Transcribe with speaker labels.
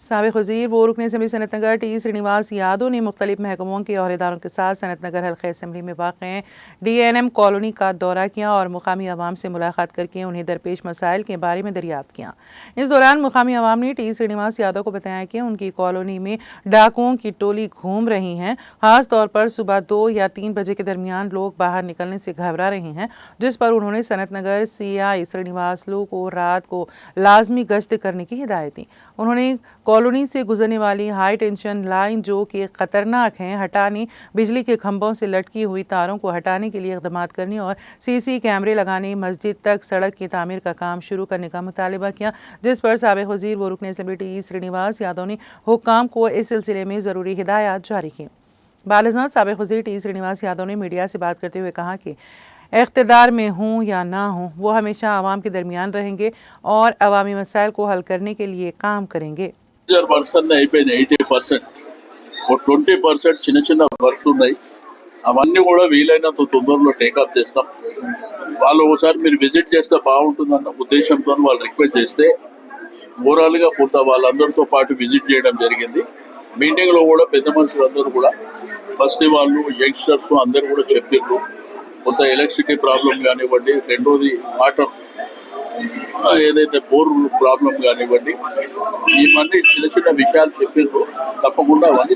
Speaker 1: साबिक़ वज़ीर वो रुकन असम्बली सनत नगर टी श्रीनिवास यादव ने मुख्तलिफ महकमों के अहदेदारों के साथ सनत नगर हल्क़ा असम्बली में वाक़ DNM कॉलोनी का दौरा किया और मुकामी आवाम से मुलाकात करके उन्हें दरपेश मसाइल के बारे में दरियाफ्त किया। इस दौरान मुकामी आवाम ने टी श्रीनिवास यादव को बताया कि उनकी कॉलोनी में डाकुओं की टोली घूम रही हैं। ख़ास तौर पर सुबह 2 या 3 बजे के दरमियान लोग बाहर निकलने से घबरा रहे हैं, जिस पर उन्होंने सनत नगर CI श्रीनिवास को रात को लाजमी गश्त करने की हिदायत दी। उन्होंने कॉलोनी से गुजरने वाली हाई टेंशन लाइन जो कि खतरनाक हैं हटाने, बिजली के खंभों से लटकी हुई तारों को हटाने के लिए इक़दामात करने और CC कैमरे लगाने, मस्जिद तक सड़क की तामीर का काम शुरू करने का मुतालिबा किया, जिस पर साबिक़ वज़ीर व रुकन असम्बली टी श्रीनिवास यादव ने हुक्काम को इस सिलसिले में ज़रूरी हिदायत जारी की। बालज़ात साबिक़ वज़ीर टी श्रीनिवास यादव ने मीडिया से बात करते हुए कहा कि इक़्तिदार में हूँ या ना हूँ, वो हमेशा आवाम के दरमियान रहेंगे और अवामी मसाइल को हल करने के लिए काम करेंगे।
Speaker 2: 80% 20% చిన్న చిన్న వర్క్స్ ఉన్నాయి. అవన్నీ కూడా వీలైనంత తొందరలో టేకప్ చేస్తాం. వాళ్ళు ఒకసారి మీరు విజిట్ చేస్తే బాగుంటుందన్న ఉద్దేశంతో వాళ్ళు రిక్వెస్ట్ చేస్తే ఓవరాల్ గా కొంత వాళ్ళందరితో పాటు విజిట్ చేయడం జరిగింది. మీటింగ్ లో కూడా పెద్ద మనుషులందరూ కూడా ఫస్ట్ వాళ్ళు యంగ్స్టర్స్ అందరూ కూడా చెప్పారు. కొంత ఎలక్ట్రిసిటీ ప్రాబ్లం కానివ్వండి, రెండోది వాటర్ ఏదైతే బోర్ ప్రాబ్లం కానివ్వండి, ఇవన్నీ చిన్న చిన్న విషయాలు చెప్పారు. తప్పకుండా అవన్నీ